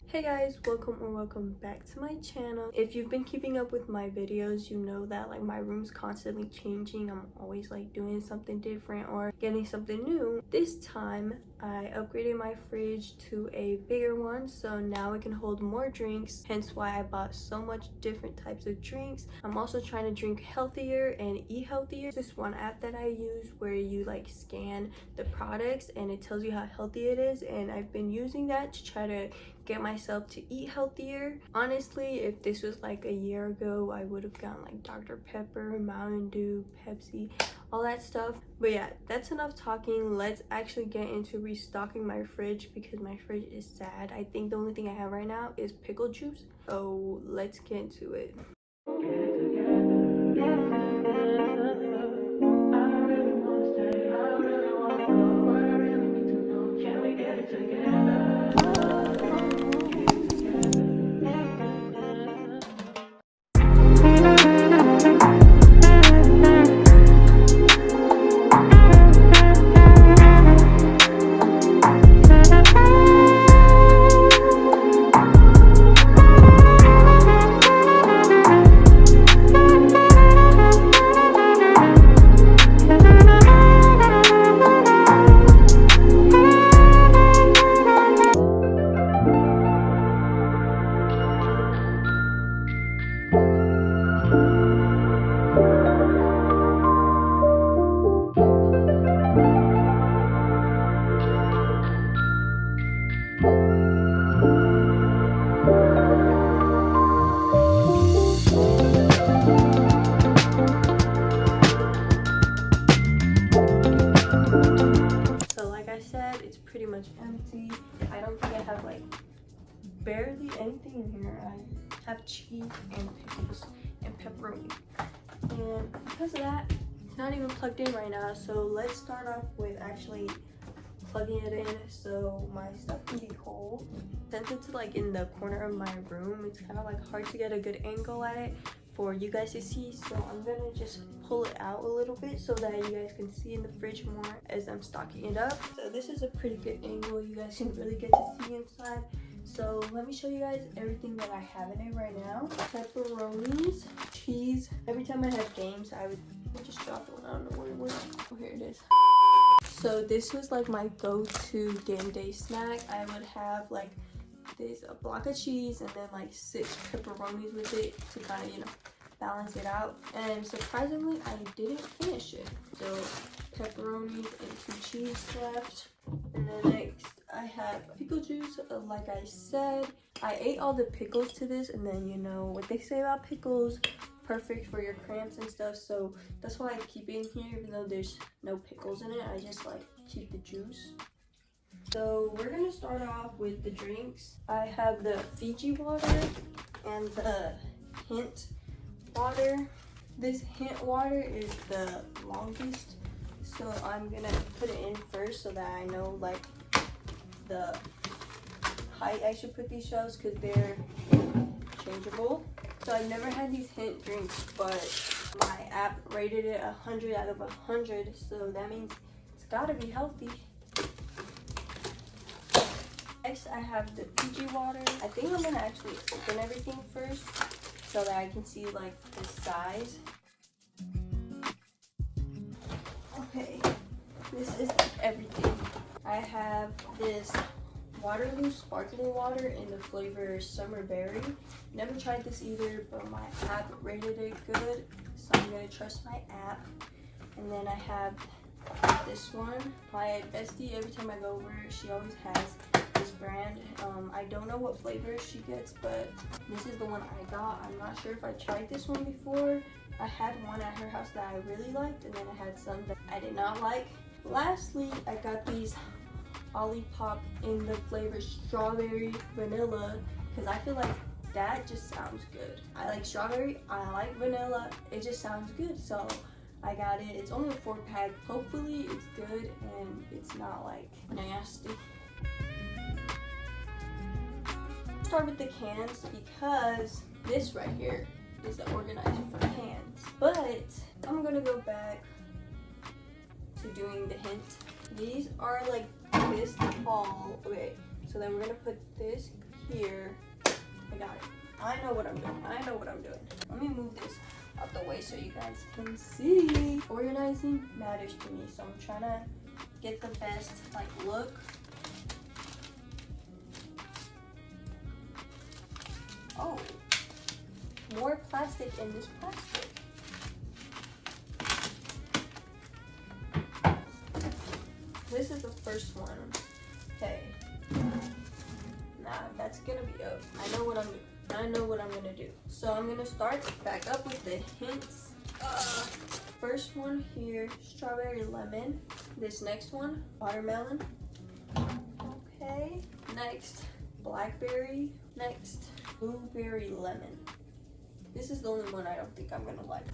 Hey guys, welcome back to my channel. If you've been keeping up with my videos, you know that like my room's constantly changing. I'm always like doing something different or getting something new. This time I upgraded my fridge to a bigger one, so now it can hold more drinks, hence why I bought so much different types of drinks. I'm also trying to drink healthier and eat healthier. This one app that I use where you like scan the products and it tells you how healthy it is, and I've been using that to try to get myself to eat healthier. Honestly, if this was like a year ago, I would have gotten like Dr. Pepper, Mountain Dew, Pepsi, all that stuff. But yeah, that's enough talking. Let's actually get into restocking my fridge because my fridge is sad. I think the only thing I have right now is pickle juice. So let's get into it. It's pretty much empty. I don't think I have like barely anything in here. I have cheese and pickles and pepperoni, and because of that, it's not even plugged in right now. So let's start off with actually plugging it in so my stuff can be whole. Since it's like in the corner of my room, it's kind of like hard to get a good angle at it for you guys to see, so I'm gonna just pull it out a little bit so that you guys can see in the fridge more as I'm stocking it up. So this is a pretty good angle. You guys can really get to see inside. So let me show you guys everything that I have in it right now. Pepperonis, cheese. Every time I had games, I just dropped one. I don't know where it went. Oh, here it is. So this was like my go-to game day snack. I would have like a block of cheese and then like 6 pepperonis with it to kind of, you know, balance it out. And surprisingly, I didn't finish it. So pepperonis and 2 cheese left. And then next I have pickle juice. Like I said, I ate all the pickles to this, and then you know what they say about pickles, perfect for your cramps and stuff. So that's why I keep it in here, even though there's no pickles in it. I just like keep the juice. So we're gonna start off with the drinks. I have the Fiji water and the hint water. This hint water is the longest, so I'm gonna put it in first so that I know like the height I should put these shelves because they're changeable. So I've never had these hint drinks, but my app rated it 100 out of 100, so that means it's gotta be healthy. Next, I have the Fiji water. I think I'm gonna actually open everything first so that I can see like the size. Okay, this is everything. I have this Waterloo sparkling water in the flavor Summer Berry. Never tried this either, but my app rated it good, so I'm gonna trust my app. And then I have this one. My bestie, every time I go over, she always has this brand. I don't know what flavor she gets, but this is the one I got. I'm not sure if I tried this one before. I had one at her house that I really liked, and then I had some that I did not like. Lastly, I got these Olipop in the flavor strawberry vanilla because I feel like that just sounds good. I like strawberry, I like vanilla, it just sounds good, so I got it. It's only a 4-pack. Hopefully it's good and it's not like nasty. Start with the cans because this right here is the organizer for cans, but I'm gonna go back to doing the hint. These are like this tall. Okay, so then we're gonna put this here. I got it. I know what I'm doing. I know what I'm doing. Let me move this out the way so you guys can see. Organizing matters to me, so I'm trying to get the best like look. Oh, more plastic in this plastic. This is the first one. Okay. Nah, that's gonna be up. I know what I'm doing. I know what I'm gonna do. So I'm gonna start back up with the hints. First one here, strawberry lemon. This next one, watermelon. Okay. Next, blackberry. Next, blueberry lemon. This is the only one I don't think I'm gonna like.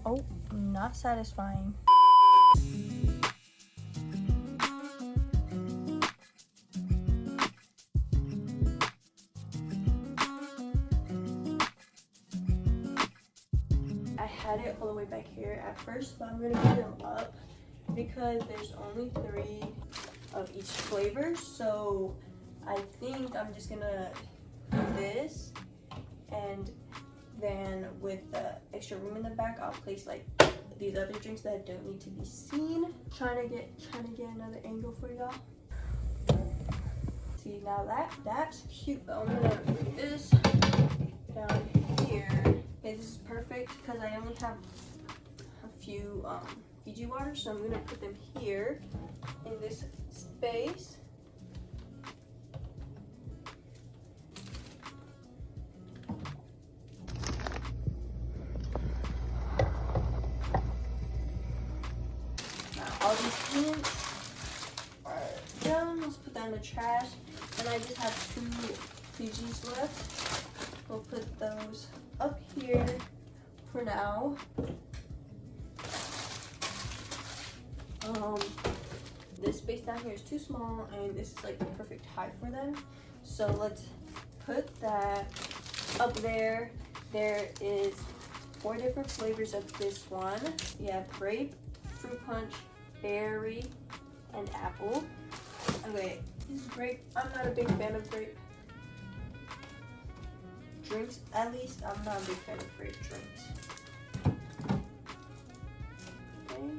Oh, not satisfying. I had it all the way back here at first, but I'm gonna get them up because there's only 3 of each flavor. So I think I'm just gonna do this, and then with the extra room in the back, I'll place like these other drinks that don't need to be seen. Trying to get another angle for y'all. See, now that's cute. But I'm gonna put this down here. Okay, this is perfect because I only have a few Fiji waters, so I'm gonna put them here in this space. All these hints are done. Let's put that in the trash. And I just have 2 Fijis left. We'll put those up here for now. This space down here is too small, and this is like the perfect height for them. So let's put that up there. There is 4 different flavors of this one. You have grape, fruit punch, berry, and apple. Okay, this is grape. I'm not a big fan of grape drinks. At least I'm not a big fan of grape drinks. Okay.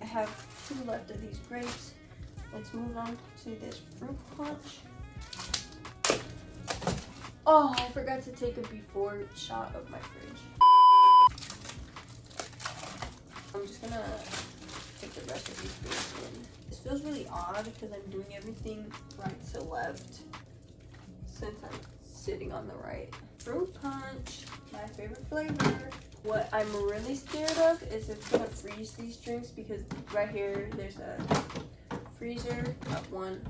I have 2 left of these grapes. Let's move on to this fruit punch. Oh, I forgot to take a before shot of my fridge. I'm just gonna take the rest of these grapes in. This feels really odd because I'm doing everything right to left since I'm sitting on the right. Fruit punch, my favorite flavor. What I'm really scared of is it's gonna freeze these drinks because right here there's a freezer of 1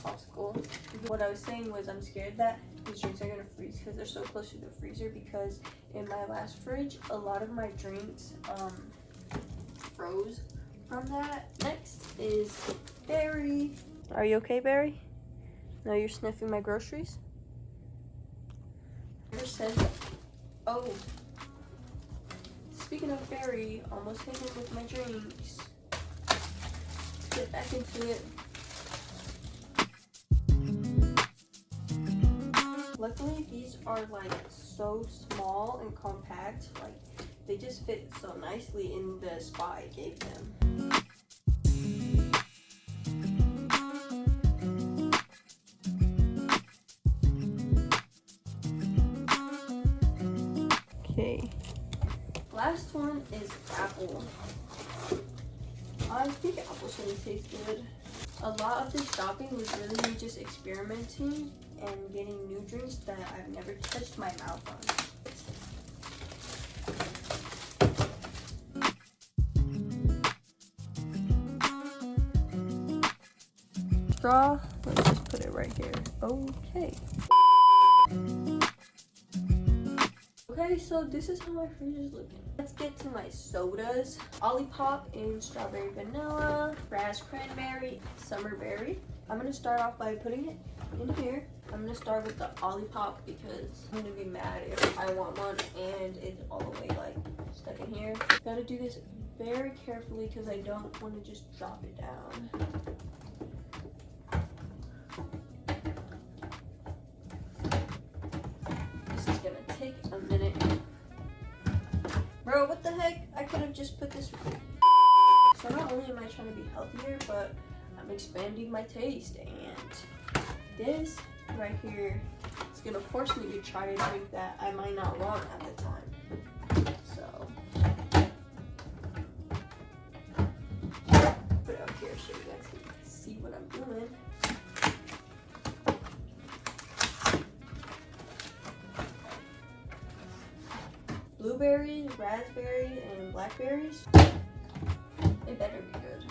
popsicle. What I was saying was I'm scared that these drinks are gonna freeze because they're so close to the freezer, because in my last fridge a lot of my drinks froze from that. Next is berry. Are you okay, Berry? No, you're sniffing my groceries? Oh, speaking of berry, almost finished with my drinks. Let's get back into it. Luckily, these are like so small and compact, like they just fit so nicely in the spot I gave them. Okay, last one is apple. I think apple shouldn't taste good. A lot of this shopping was really me just experimenting and getting new drinks that I've never touched my mouth on. Straw, let's just put it right here. Okay. Okay, so this is how my fridge is looking. Let's get to my sodas. Olipop in strawberry vanilla, raspberry cranberry, summer berry. I'm gonna start off by putting it in here. I'm gonna start with the Olipop because I'm gonna be mad if I want one and it's all the way like stuck in here. Gotta do this very carefully because I don't want to just drop it down. This is gonna take a minute. Bro, what the heck? I could have just put this. So not only am I trying to be healthier, but I'm expanding my taste, and this right here is gonna force me to try a drink that I might not want at the time. So put it up here so you guys can see what I'm doing. Blueberries, raspberries, and blackberries. They better be good.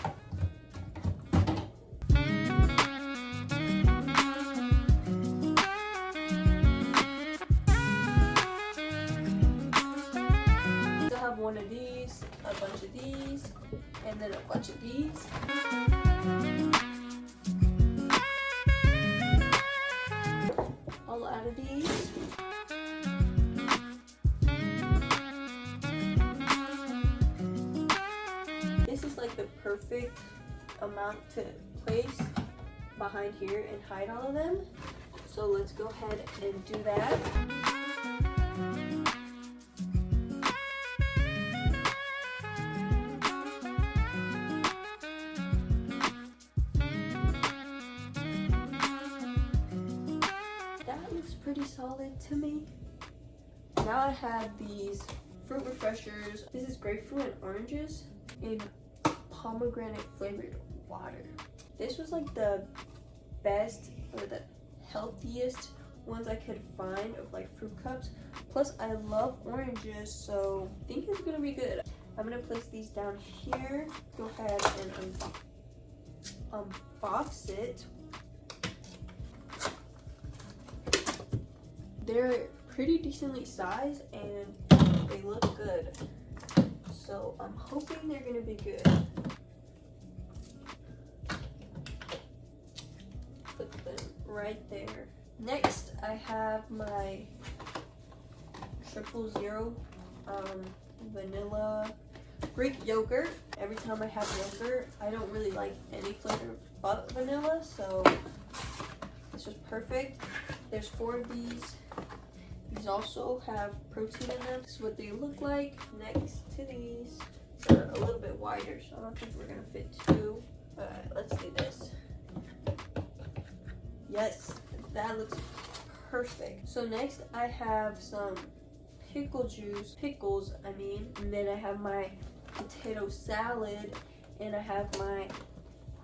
Still have one of these, a bunch of these, and then a bunch of these. I'll add these. This is like the perfect amount to place behind here and hide all of them. So let's go ahead and do that. That looks pretty solid to me. Now I have these fruit refreshers. This is grapefruit and oranges in pomegranate flavored water. This was like the best or the healthiest ones I could find of like fruit cups. Plus I love oranges, so I think it's gonna be good. I'm gonna place these down here. Go ahead and unbox it. They're pretty decently sized and they look good. So I'm hoping they're gonna be good. Put them right there. Next, I have my 000 vanilla Greek yogurt. Every time I have yogurt, I don't really like any flavor but vanilla, so this was perfect. There's 4 of these. These also have protein in them. This is what they look like. Next to these, they're a little bit wider, so I don't think we're gonna fit 2. Alright, let's do this. Yes, that looks perfect. So next I have some pickles, and then I have my potato salad, and I have my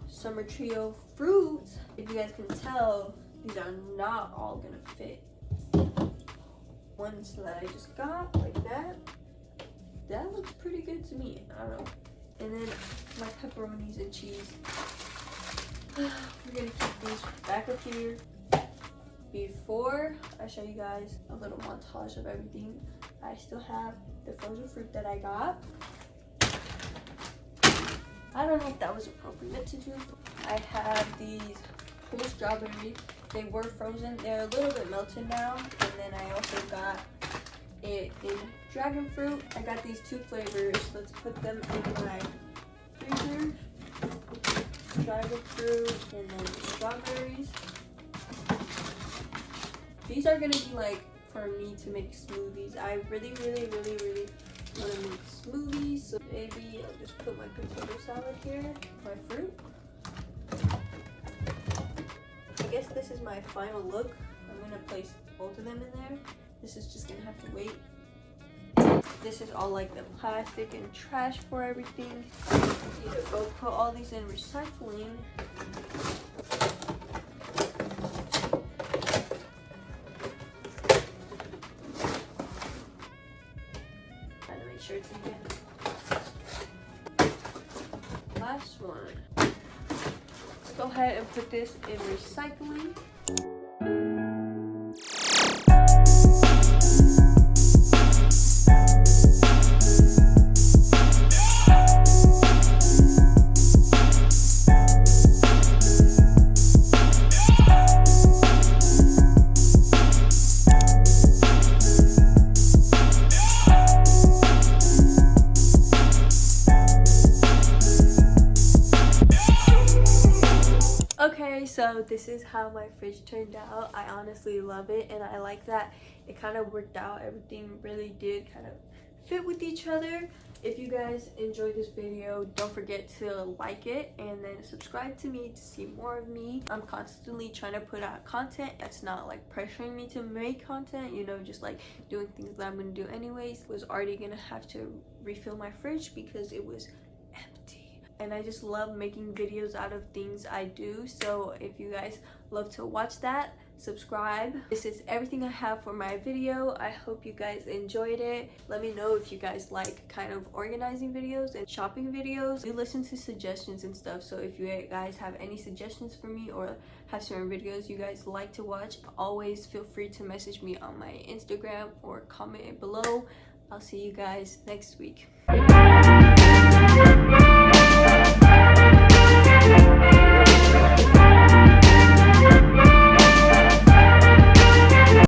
summer trio fruits. If you guys can tell, these are not all gonna fit. Ones that I just got, like that. That looks pretty good to me. I don't know. And then my pepperonis and cheese. We're gonna keep these back up here. Before I show you guys a little montage of everything, I still have the frozen fruit that I got. I don't know if that was appropriate to do. I have these whole strawberries. They were frozen. They're a little bit melted now. And then I also got it in dragon fruit. I got these 2 flavors. Let's put them in my freezer. Dragon fruit and then strawberries. These are gonna be like for me to make smoothies. I really want to make smoothies. So maybe I'll just put my potato salad here, my fruit. I guess this is my final look. I'm gonna place both of them in there. This is just gonna have to wait. This is all like the plastic and trash for everything. Need to go put all these in recycling. Trying to make sure it's even. Last one. Let's go ahead and put this in recycling. so this is how my fridge turned out. I honestly love it, and I like that it kind of worked out. Everything really did kind of fit with each other. If you guys enjoyed this video, don't forget to like it and then subscribe to me to see more of me. I'm constantly trying to put out content that's not like pressuring me to make content, you know, just like doing things that I'm gonna do anyways. Was already gonna have to refill my fridge because it was empty, and I just love making videos out of things I do. So if you guys love to watch that, subscribe. This is everything I have for my video. I hope you guys enjoyed it. Let me know if you guys like kind of organizing videos and shopping videos. We listen to suggestions and stuff, so if you guys have any suggestions for me or have certain videos you guys like to watch, always feel free to message me on my Instagram or comment it below. I'll see you guys next week.